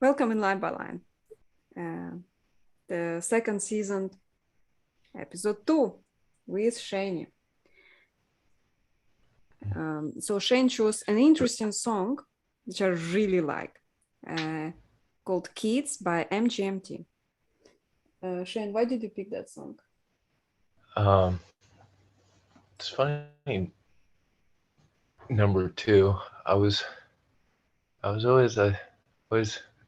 Welcome in Line by Line, the second season, episode 2, with Shane. So Shane chose an interesting song, which I really like, called Kids by MGMT. Shane, why did you pick that song? It's funny. Number two, I was always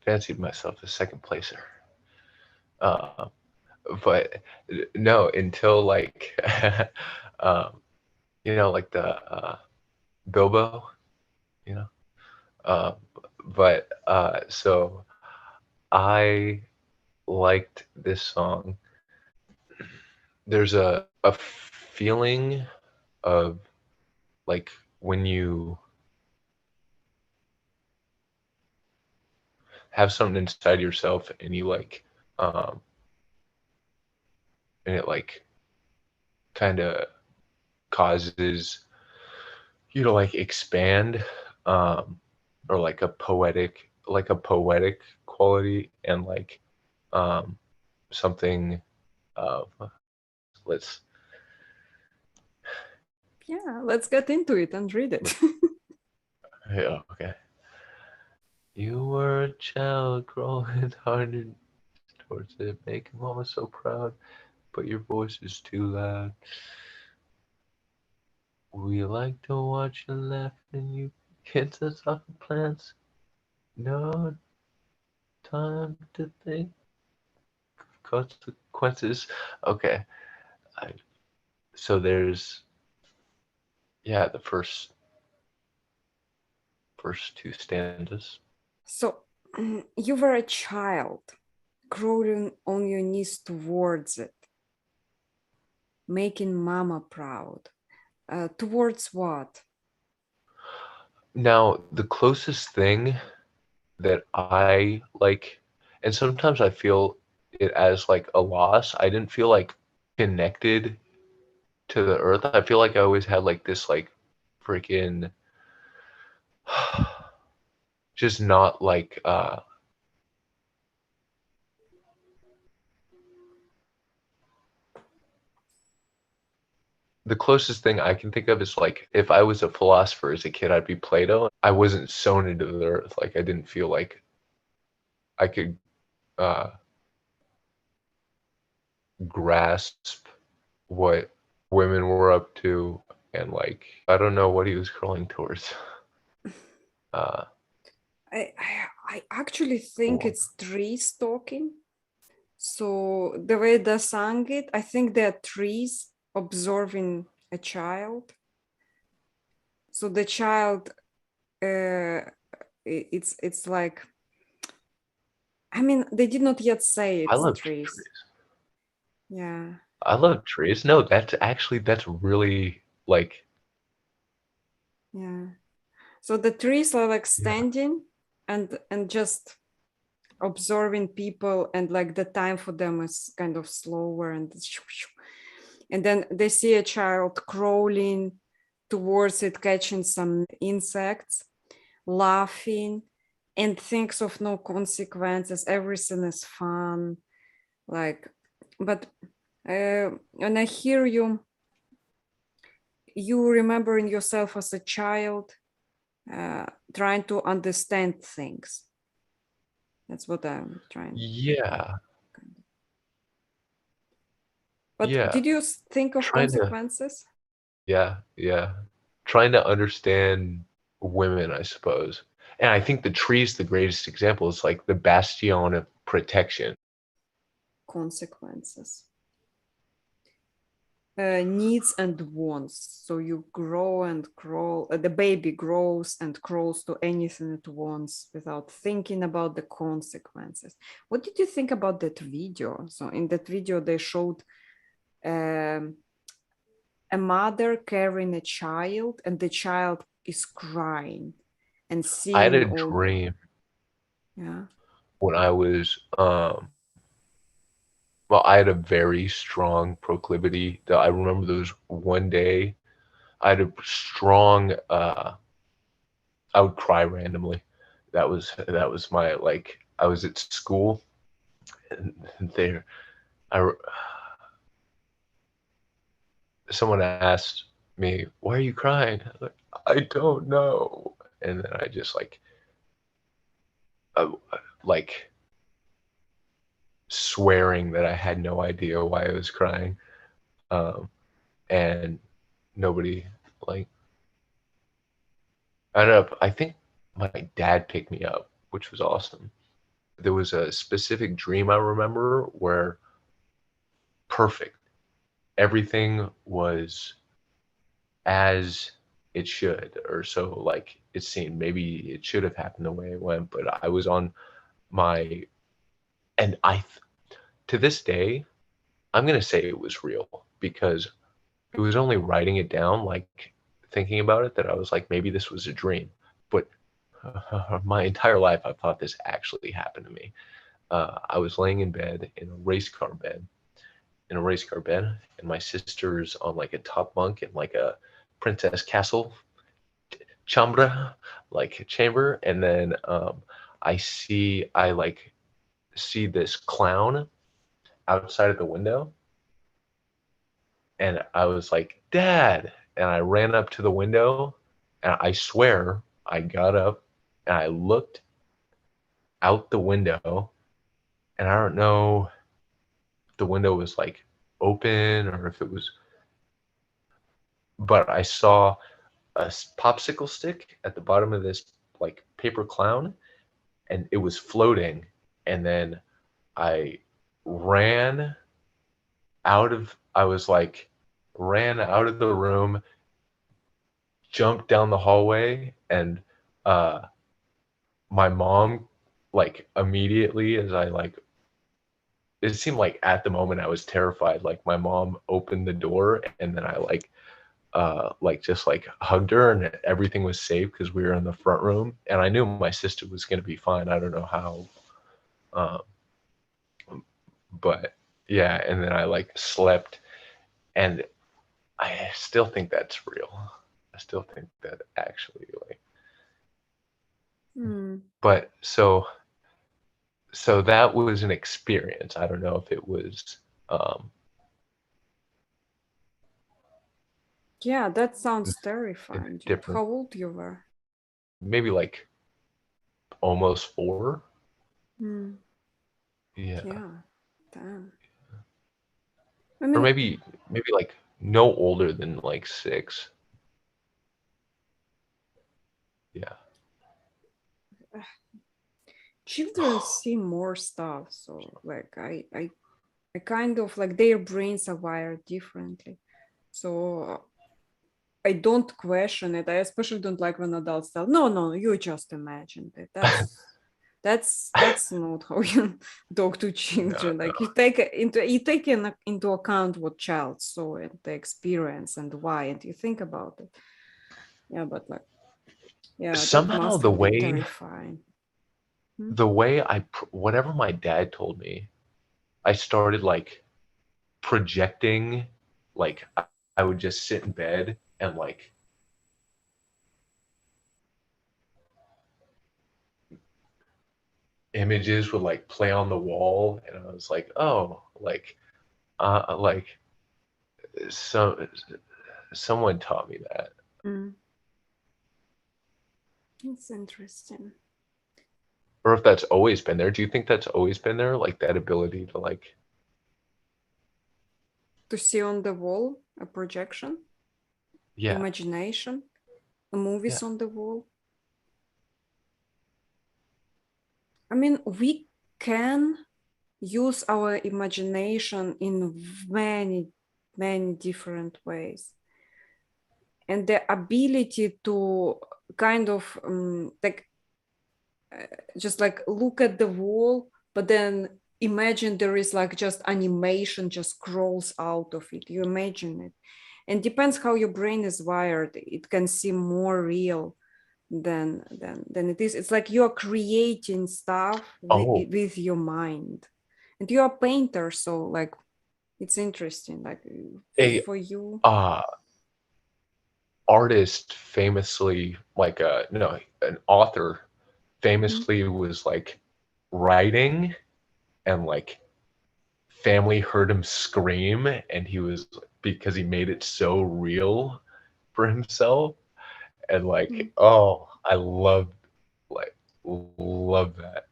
fancied myself a second placer. Uh, but no, until like, um, like the Bilbo, you know. Uh, so I liked this song. There's a feeling of like when you have something inside yourself and you um and it like kind of causes you to like expand, um or like a poetic quality, and like um something of let's Yeah, let's get into it and read it. yeah, okay. You were a child growing harder towards it, making mama so proud, but your voice is too loud. We like to watch you laugh and you kids us off the plants. No time to think consequences. Okay, I, so there's yeah the first two stanzas. So, you were a child, crawling on your knees towards it, making mama proud. Towards what? Now the closest thing that I like, and sometimes I feel it as like a loss. I didn't feel like connected to the earth. I feel like I always had like this like freaking just not like the closest thing I can think of is like if I was a philosopher as a kid, I'd be Plato. I wasn't sewn into the earth. Like I didn't feel like I could uh, grasp what women were up to, and like I don't know what he was crawling towards. Uh, I actually think well, it's trees talking. So the way they sang it, I think they're trees observing a child. So the child, it's like, I mean, they did not yet say I it's love trees. trees. Yeah, I love trees. No, that's really like yeah. So the trees are like yeah. standing and just observing people, and like the time for them is kind of slower, and then they see a child crawling towards it, catching some insects, laughing, and thinks of no consequences, everything is fun, like. But when I hear you, you remembering yourself as a child, trying to understand things. That's what I'm trying. Yeah, But yeah. did you think of Trying to consequences? yeah. Trying to understand women, I suppose. And I think the tree's the greatest example. It's like the bastion of protection. Consequences. Needs and wants. So you grow and crawl. The baby grows and crawls to anything it wants without thinking about the consequences. What did you think about that video? So in that video, they showed um, a mother carrying a child, and the child is crying and I had seeing a all. dream Yeah. when I was well, I had a very strong proclivity that I remember there was one day I had a strong I would cry randomly. That was my like I was at school, and there, I someone asked me, "Why are you crying?" I was like, "I don't know." And then I just uh, like swearing that I had no idea why I was crying. Um, and nobody like I don't know. I think my dad picked me up, which was awesome. There was a specific dream I remember where perfect. Everything was as it should, or so like it seemed. Maybe it should have happened the way it went, but I was on my and to this day, I'm gonna say it was real because it was only writing it down, like thinking about it, that I was like, maybe this was a dream. But my entire life, I've thought this actually happened to me. I was laying in bed in a race car bed, and my sister's on like a top bunk in like a princess castle chambra, like chamber, and then I like see this clown outside of the window, and I was like, "Dad!" And I ran up to the window, and I swear I got up and I looked out the window, and I don't know if the window was like open or if it was, but I saw a popsicle stick at the bottom of this like paper clown, and it was floating. And then I ran I was like, ran out of the room, jumped down the hallway, and uh, my mom, like immediately as I like, it seemed like at the moment I was terrified. Like my mom opened the door, and then I like just like hugged her, and everything was safe because we were in the front room, and I knew my sister was gonna be fine. I don't know how, um, but yeah. And then I like slept, and I still think that's real. I still think that actually like, Hmm. but so that was an experience. I don't know if it was um Yeah, that sounds terrifying. different, How old you were? maybe like almost 4. Hmm. Yeah. Yeah, damn. I Or mean, maybe like no older than like 6. Yeah. children see more stuff, so like I kind of like their brains are wired differently. So I don't question it. I especially don't like when adults tell, no, no, you just imagined it. That's not how you talk to No, children. Like no. you take into account what child saw and the experience and why, and you think about it. Yeah, but like, yeah, that Somehow must have been terrifying. Hmm? the way whatever my dad told me, I started like projecting, like I would just sit in bed and like images would like play on the wall, and I was like, "Oh, like so someone taught me that." Mm. It's interesting. Or if that's always been there. Do you think that's always been there, like that ability to like To see on the wall a projection, yeah, imagination, yeah. movies on the wall. I mean, we can use our imagination in many different ways. And the ability to kind of like just like look at the wall, but then imagine there is like just animation just crawls out of it. You imagine it. And depends how your brain is wired. It can seem more real than it is. It's like you're creating stuff Oh, with your mind. And you're a painter, so like it's interesting. Like a for you. uh artist famously, like no, an author Mhm. famously was like writing, and like family heard him scream, and he was, because he made it so real for himself. And like, oh, I like love that,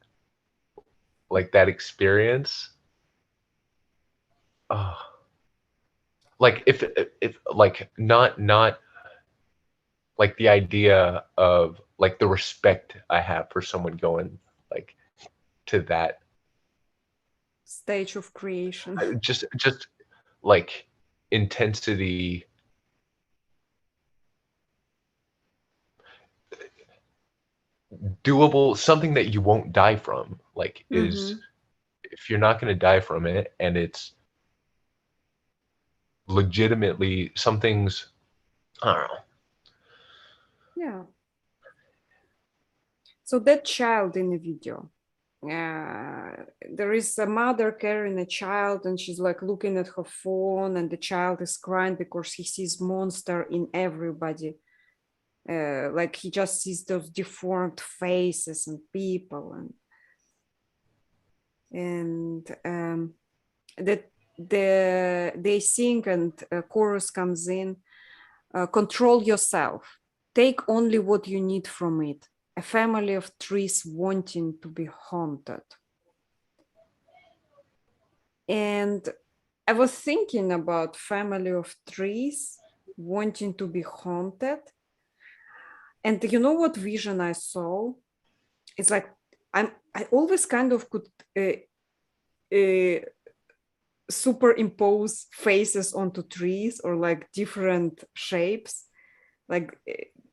like that experience. Oh, like if like not like the idea of like the respect I have for someone going like to that, Stage of creation. just like intensity, doable, something that you won't die from, like is, if you're not going to die from it and it's legitimately something's, I don't know. Yeah. So that child in the video, there is a mother carrying a child and she's like looking at her phone and the child is crying because he sees monster in everybody. Like he just sees those deformed faces and people and that they sing and a chorus comes in, control yourself, take only what you need from it, a family of trees wanting to be haunted. And I was thinking about family of trees wanting to be haunted. And you know what vision I saw? It's like I always kind of could uh, superimpose faces onto trees or like different shapes. Like,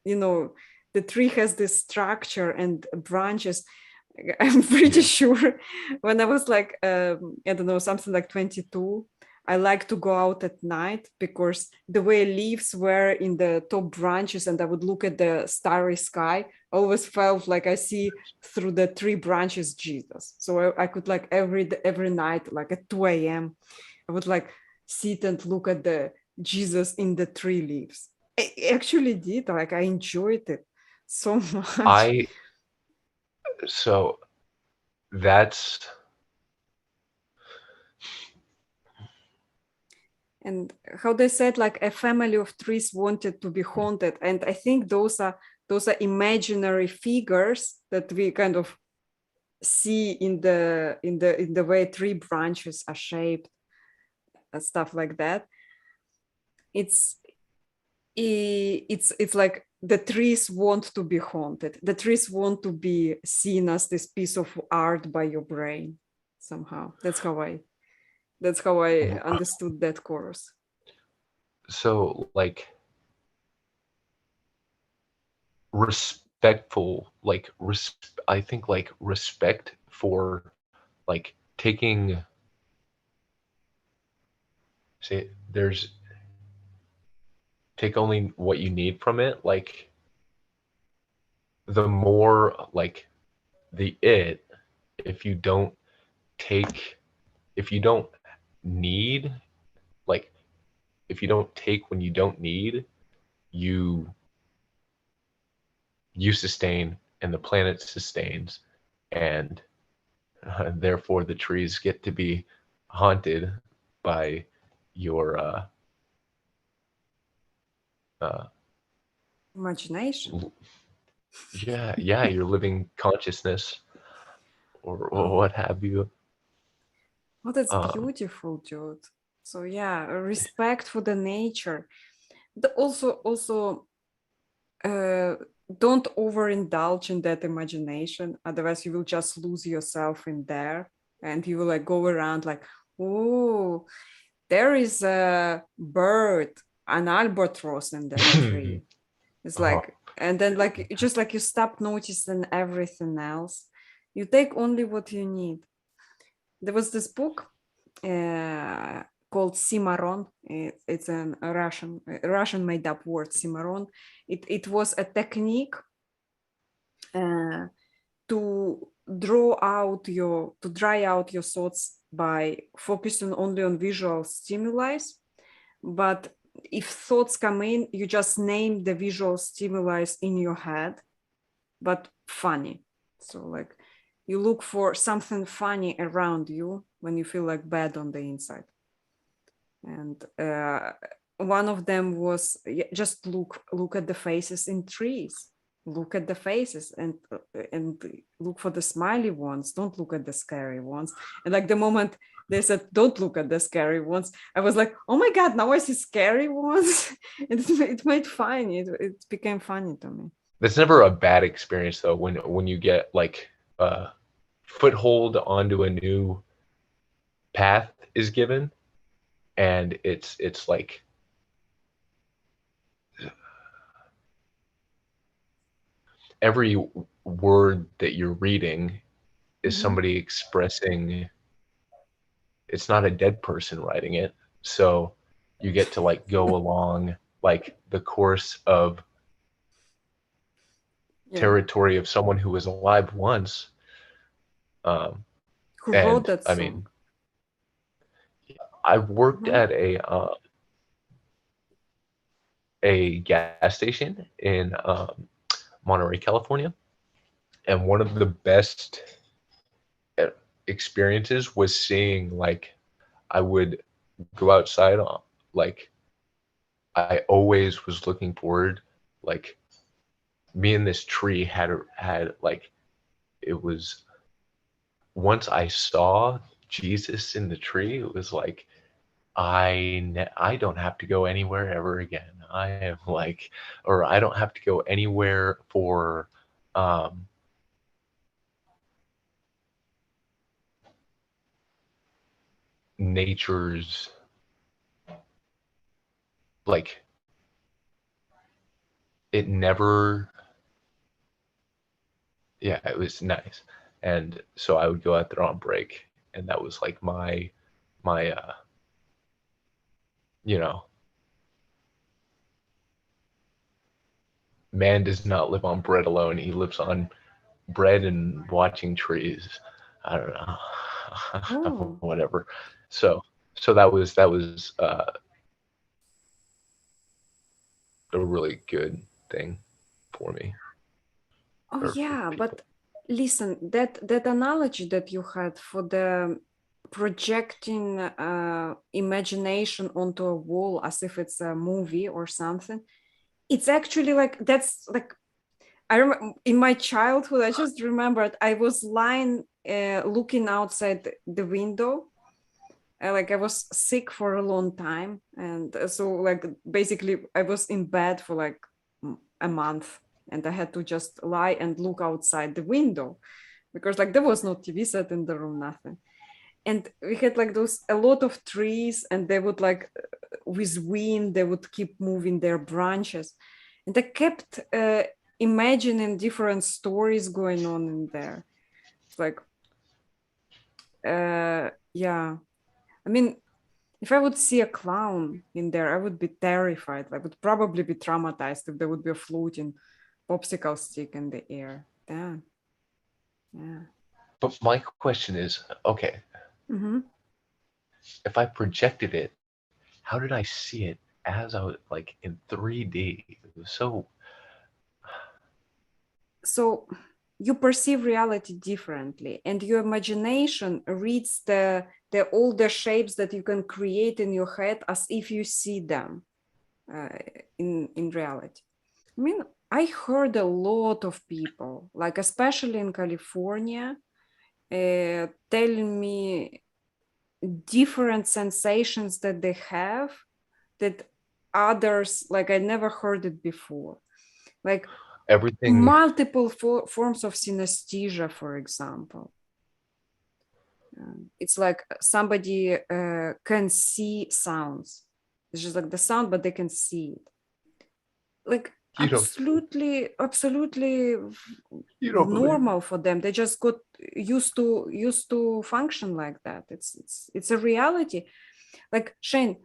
you know, the tree has this structure and branches. I'm pretty sure when I was like, I don't know, something like 22, I like to go out at night because the way leaves were in the top branches and I would look at the starry sky, I always felt like I see through the tree branches Jesus. So I could like every night, like at 2 a.m., I would like sit and look at the Jesus in the tree leaves. I actually did, like I enjoyed it so much. I so that's And how they said, like a family of trees wanted to be haunted, and I think those are imaginary figures that we kind of see in the way tree branches are shaped and stuff like that. It's like the trees want to be haunted, the trees want to be seen as this piece of art by your brain somehow. That's how I understood that chorus. so like respectful, like I think like respect for like taking, say there's, take only what you need from it, like the more like the it, if you don't take, if you don't need, like if you don't take when you don't need, you you sustain and the planet sustains, and therefore the trees get to be haunted by your uh Imagination. yeah, your living consciousness, or Oh, what have you. oh, that's um beautiful, dude. So yeah, a respect for the nature. Also, uh, don't overindulge in that imagination. Otherwise, you will just lose yourself in there, and you will like go around like, oh, there is a bird, an albatross in that tree. It's uh, like, and then like just like you stop noticing everything else. You take only what you need. There was this book called Cimarron. It's a Russian made up word, Cimarron. It was a technique uh, to dry out your thoughts by focusing only on visual stimuli. But if thoughts come in, you just name the visual stimuli in your head, but funny. So like you look for something funny around you when you feel like bad on the inside. And one of them was just look at the faces in trees. Look at the faces and look for the smiley ones. Don't look at the scary ones. And like the moment they said, "Don't look at the scary ones," I was like, "Oh my god! Now I see scary ones." It made funny. It became funny to me. That's never a bad experience though, when you get like a foothold onto a new path is given, and it's like every word that you're reading is Mm-hmm. somebody expressing. It's not a dead person writing it, so you get to like go along like the course of Yeah. territory of someone who was alive once. um, Who wrote and that I song? mean, I worked Mm-hmm. at a gas station in Monterey, California, and one of the best experiences was seeing like I would go outside on like I always was looking forward like me and this tree had like it was once I saw Jesus in the tree, it was like I don't have to go anywhere ever again. I am like, or I don't have to go anywhere for um, nature's like it never. Yeah, it was nice, and so I would go out there on break, and that was like my you know, man does not live on bread alone. He lives on bread and watching trees. I don't know, Oh, whatever. So that was a really good thing for me oh or for yeah, people. but listen, that analogy that you had for the projecting imagination onto a wall as if it's a movie or something, it's actually like that's like I remember in my childhood. I just remembered I was lying, looking outside the window. Like I was sick for a long time, and so like basically I was in bed for like a month, and I had to just lie and look outside the window because like there was no TV set in the room, nothing. And we had like those a lot of trees, and they would like with wind they would keep moving their branches, and I kept imagining different stories going on in there. It's like yeah, I mean, if I would see a clown in there, I would be terrified. I would probably be traumatized if there would be a floating popsicle stick in the air. Yeah, yeah. But my question is, okay, Mm-hmm. if I projected it, how did I see it as I was like in 3D? It was so. So you perceive reality differently, and your imagination reads the all the shapes that you can create in your head as if you see them uh, in reality. I mean, I heard a lot of people, like especially in California, telling me different sensations that they have that others like I never heard it before, like Everything. multiple forms of synesthesia, for example. It's like somebody can see sounds. It's just like the sound, but they can see it. Like You don't. absolutely You don't believe me. normal for them. They just got used to function like that. It's a reality. Like Shane,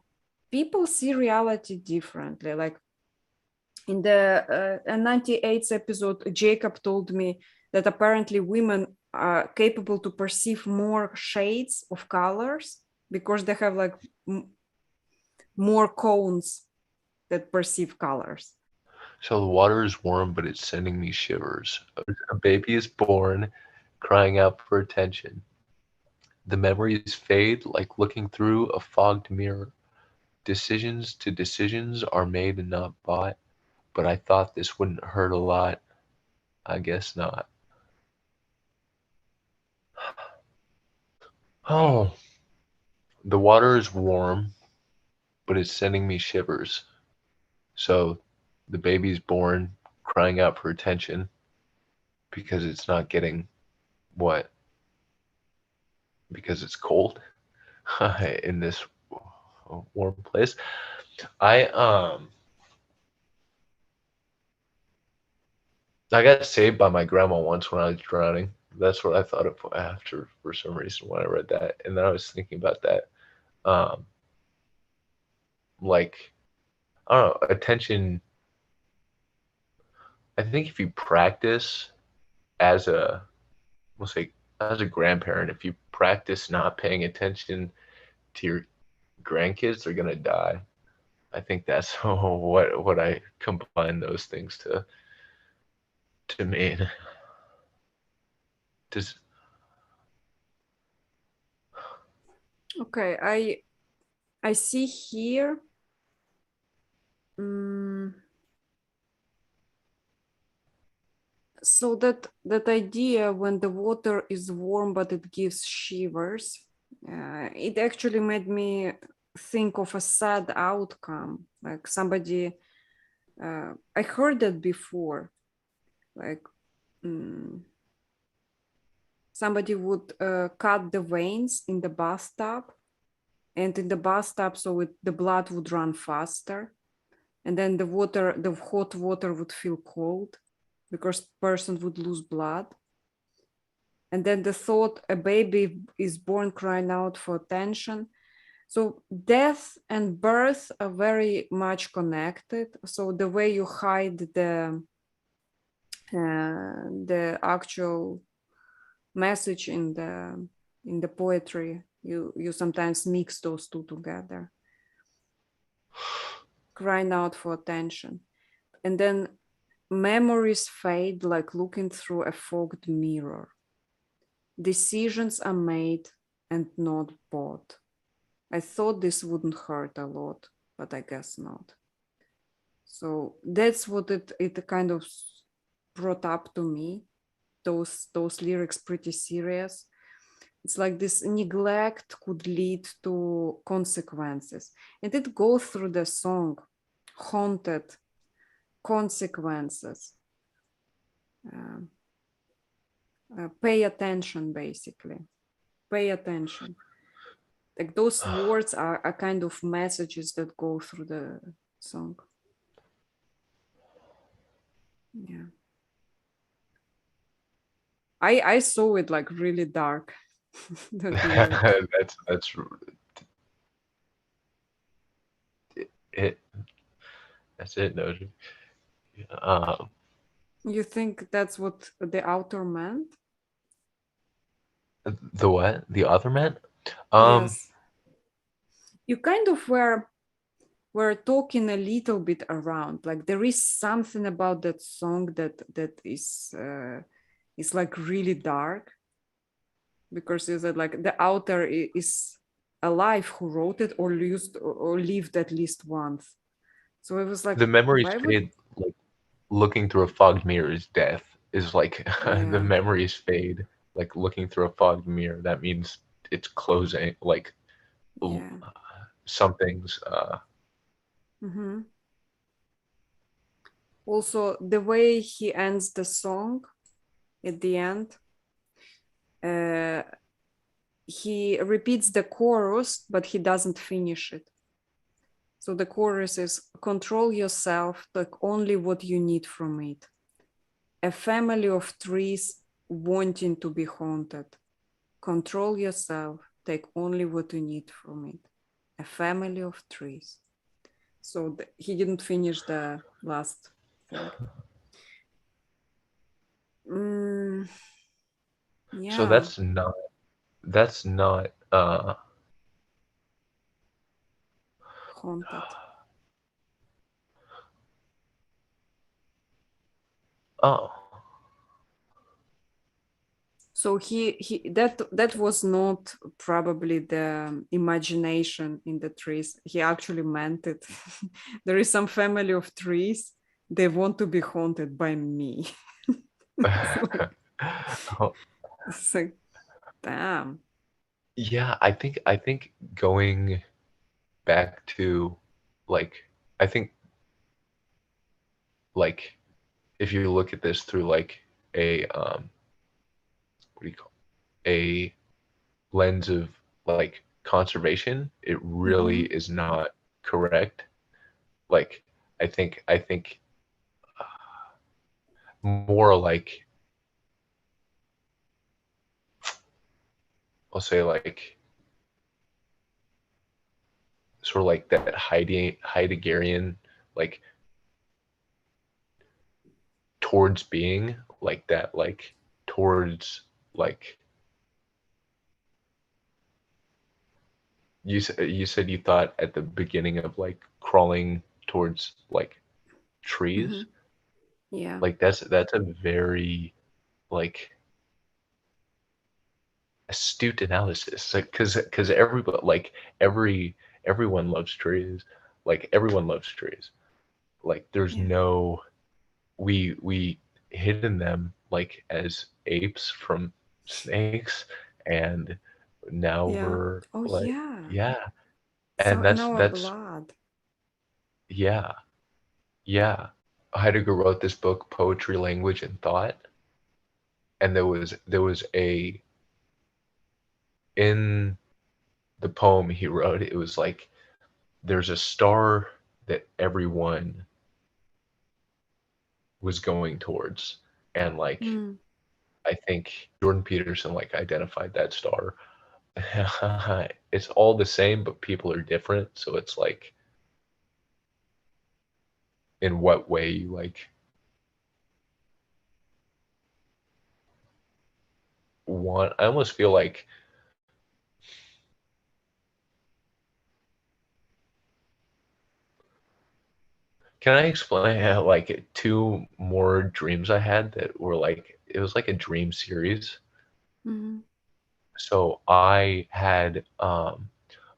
people see reality differently. Like in the 98th episode, Jacob told me that apparently women are capable to perceive more shades of colors because they have like more cones that perceive colors. So the water is warm, but it's sending me shivers. A baby is born, crying out for attention. The memories fade like looking through a fogged mirror. Decisions to decisions are made and not bought, but I thought this wouldn't hurt a lot. I guess not. Oh, the water is warm, but it's sending me shivers. So the baby's born, crying out for attention because it's not getting what? Because it's cold in this warm place. I I got saved by my grandma once when I was drowning. That's what I thought of after for some reason when I read that, and then I was thinking about that. Um, like I don't know, attention. I think if you practice as a, we'll say, as a grandparent, if you practice not paying attention to your grandkids, they're gonna die. I think that's what I combine those things to mean. Does Okay, I see here. mm, so that idea when the water is warm but it gives shivers, it actually made me think of a sad outcome. Like somebody, I heard that before. Like somebody would cut the veins in the bathtub, and in the bathtub, so the blood would run faster, and then the hot water would feel cold because person would lose blood. And then the thought a baby is born crying out for attention. So death and birth are very much connected. So the way you hide the actual message in the poetry, you sometimes mix those two together, crying out for attention. And then memories fade like looking through a fogged mirror. Decisions are made and not bought. I thought this wouldn't hurt a lot, but I guess not. So that's what it kind of brought up to me. Those lyrics pretty serious. It's like this neglect could lead to consequences, and it goes through the song, haunted consequences. Uh, Pay attention, basically. Pay attention. Like those words are kind of messages that go through the song. Yeah. I saw it like really dark. That lyric. that's it. That's it, Nodrik. Um, You think that's what the author meant? the what? The other man? Um, Yes. You kind of were talking a little bit around. Like there is something about that song that is like really dark, because is it like the author is alive who wrote it or lived at least once. So it was like, the memories why would fade like looking through a fogged mirror is death. Is like the yeah, memories fade like looking through a fogged mirror. That means it's closing. Like yeah. something's. Hmm. Also, the way he ends the song at the end, uh, he repeats the chorus, but he doesn't finish it. So the chorus is control yourself, take only what you need from it. A family of trees wanting to be haunted. Control yourself, take only what you need from it. A family of trees. So he didn't finish the last thing. Mm, So yeah, that's not. haunted. Oh, So he that was not probably the imagination in the trees. He actually meant it. There is some family of trees. They want to be haunted by me. It's like, Oh, it's like damn. yeah, I think going back to like I think like if you look at this through like a what do you call a lens of like conservation, it really Mm-hmm. is not correct. Like I think more like I'll say like sort of like that Heideggerian like towards being like that like towards like you said you thought at the beginning of like crawling towards like Mm-hmm. trees. Yeah. Like that's a very like astute analysis. Like because everybody like everyone loves trees. Like everyone loves trees. Like there's Yeah. no we hidden them like as apes from snakes, and now Yeah. we're Oh like yeah. yeah, So and in that's our that's blood. yeah. Yeah. Heidegger wrote this book, Poetry, Language, and Thought, and there was a in the poem he wrote, it was like there's a star that everyone was going towards. And like Mm. I think Jordan Peterson like identified that star. It's all the same, but people are different. So it's like in what way you like want. I almost feel like can I explain like two more dreams I had that were like it was like a dream series. Mm-hmm. So I had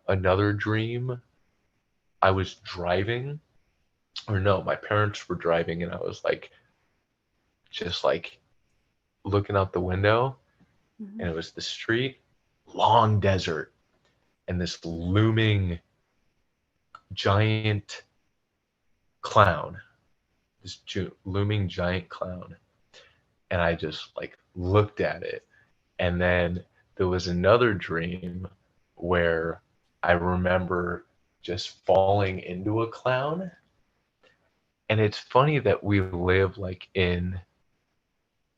another dream. I was driving, or no, my parents were driving, and I was like just like looking out the window, Mm-hmm. and it was the street, long desert, and this looming giant clown, this looming giant clown, and I just like looked at it. And then there was another dream where I remember just falling into a clown. And it's funny that we live like in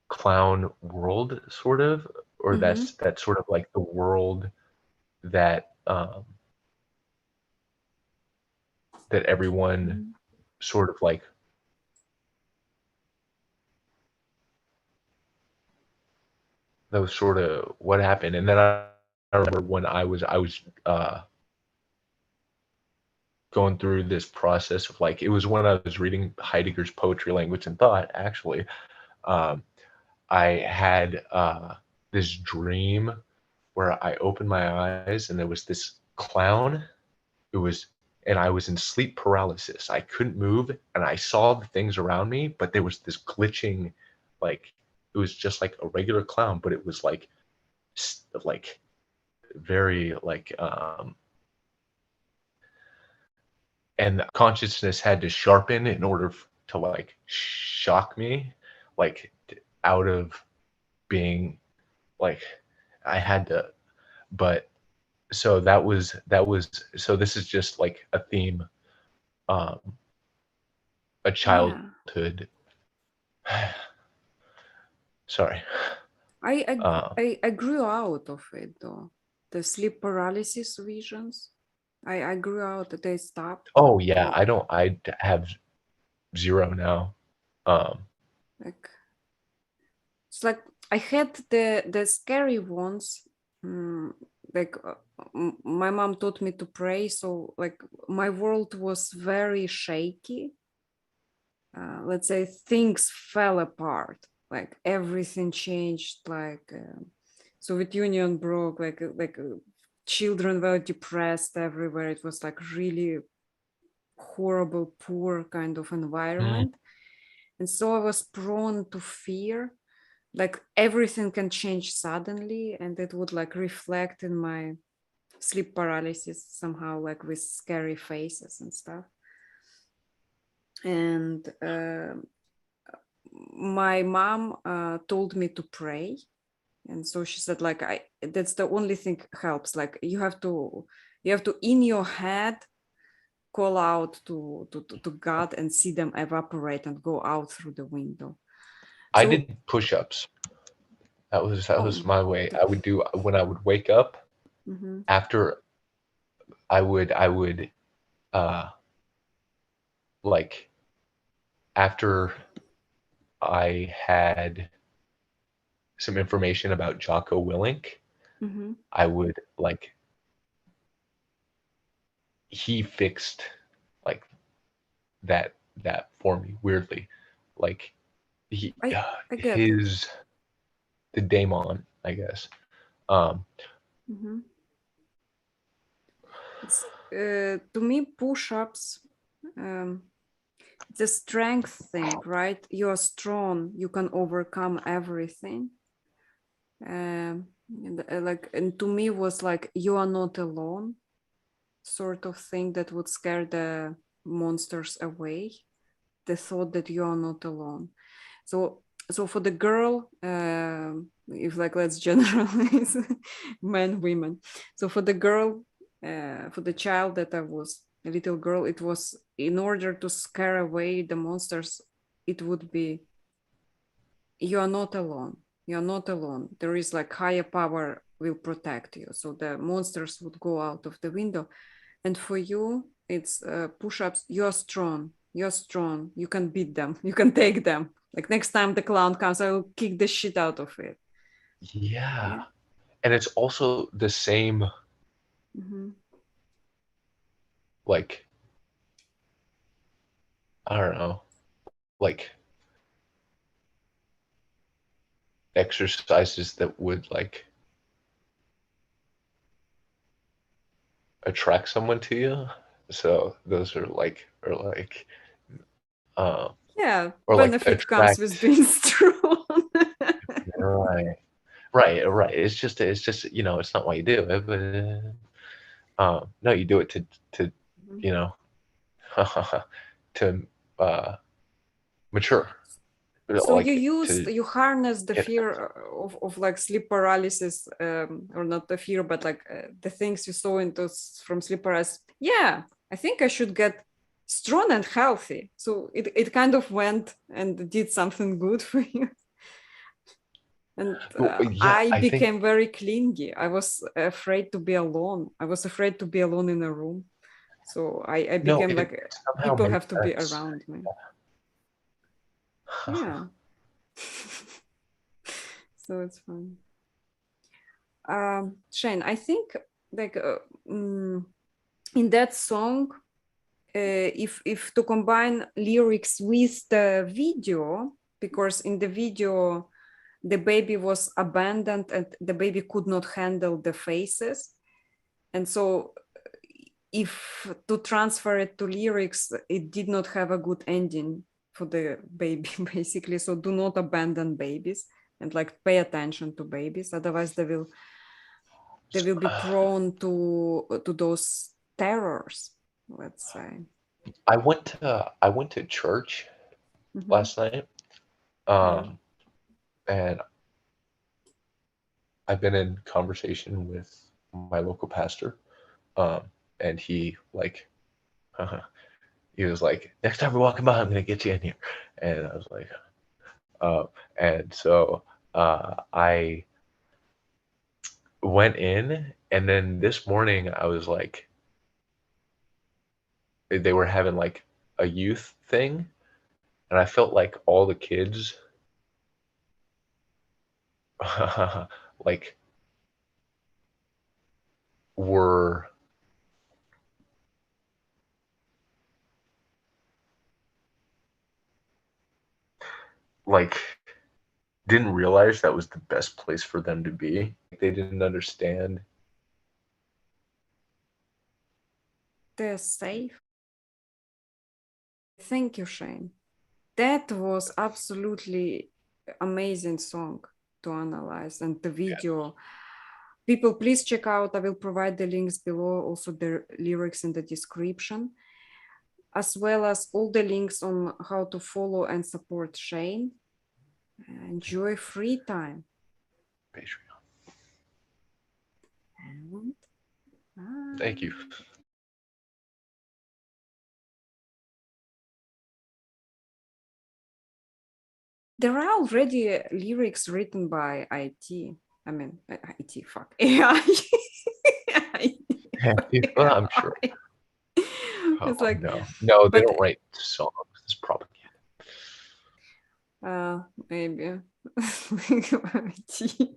clown world sort of, or Mm-hmm. that's sort of like the world that that everyone Mm-hmm. sort of like that was sort of what happened. And then I remember when I was going through this process of like it was when I was reading Heidegger's Poetry, Language, and Thought, actually. Um, I had this dream where I opened my eyes and there was this clown. It was, and I was in sleep paralysis. I couldn't move and I saw the things around me, but there was this glitching, like, it was just like a regular clown, but it was like very like, and consciousness had to sharpen in order to like shock me, like out of being like, I had to, but so that was so this is just like a theme, um a Yeah. childhood. Sorry. I, I uh I grew out of it though. The sleep paralysis visions. I grew out. They stopped. oh yeah, Well, I have zero now. um like it's like I had the scary ones. mm, like my mom taught me to pray, so like my world was very shaky. Let's say things fell apart. Like everything changed. Like Soviet Union broke, children were depressed everywhere. It was like really horrible, poor kind of Mm. environment. And so I was prone to fear, like everything can change suddenly, and it would like reflect in my sleep paralysis somehow, like with scary faces and stuff. And my mom told me to pray, and so she said like I that's the only thing helps, like you have to in your head call out to God and see them evaporate and go out through the window. I So did push-ups. That was oh, my way. I would do when I would wake up mhm. after I would uh like after I had some information about Jocko Willink, Mhm. I would like he fixed like that for me weirdly. Like he I I get it. his the daemon, I guess. Um Mhm. It's to me push-ups. Um, it's a strength thing, right? You're strong. You can overcome everything. And to me was like you are not alone, sort of thing that would scare the monsters away. The thought that you are not alone. So for the girl, if like let's generalize men, women. So for the girl, for the child that I was, a little girl, it was in order to scare away the monsters, it would be you are not alone. You're not alone. There is like higher power will protect you. So the monsters would go out of the window. And for you, it's push-ups. You're strong. You're strong. You can beat them. You can take them. Like next time the clown comes, I will kick the shit out of it. yeah. Yeah. And it's also the same Mm-hmm. like I don't know, like exercises that would like attract someone to you. So those are like uh Yeah. or like Benefit comes with attract being strong. right. Right. It's just it's not why you do it, but no, you do it to you know to mature, So you like used to you harness the get fear of like sleep paralysis, or not the fear, but like the things you saw in those from sleep paralysis. Yeah, I think I should get strong and healthy. So it kind of went and did something good for you. And well, yeah, I I think became very clingy. I was afraid to be alone. I was afraid to be alone in a room. So I no, became it like somehow people makes have to be sense. around me. Yeah. So it's fun. Shane, I think like in that song, if to combine lyrics with the video, because in the video the baby was abandoned and the baby could not handle the faces, and so if to transfer it to lyrics, it did not have a good ending for the baby basically. So do not abandon babies and like pay attention to babies, otherwise they will be prone to those terrors, let's say. I went to church Mm-hmm. last night, Yeah. um, and I've been in conversation with my local pastor, um, and he was like, "Next time we're walking by, I'm gonna get you in here," and I was like, uh, and so I went in, and then this morning I was like, they were having like a youth thing, and I felt like all the kids like were like didn't realize that was the best place for them to be. They didn't understand. They're safe. Thank you, Shane. That was absolutely amazing song to analyze, and the video. People, please check out. I will provide the links below, also the lyrics in the description, as well as all the links on how to follow and support Shane. Enjoy free time. Patreon. And Thank you. there are already lyrics written by IT. I mean, IT, fuck. AI. Well, I'm sure. It's like, no, they but don't write songs. It's propaganda. maybe. IT.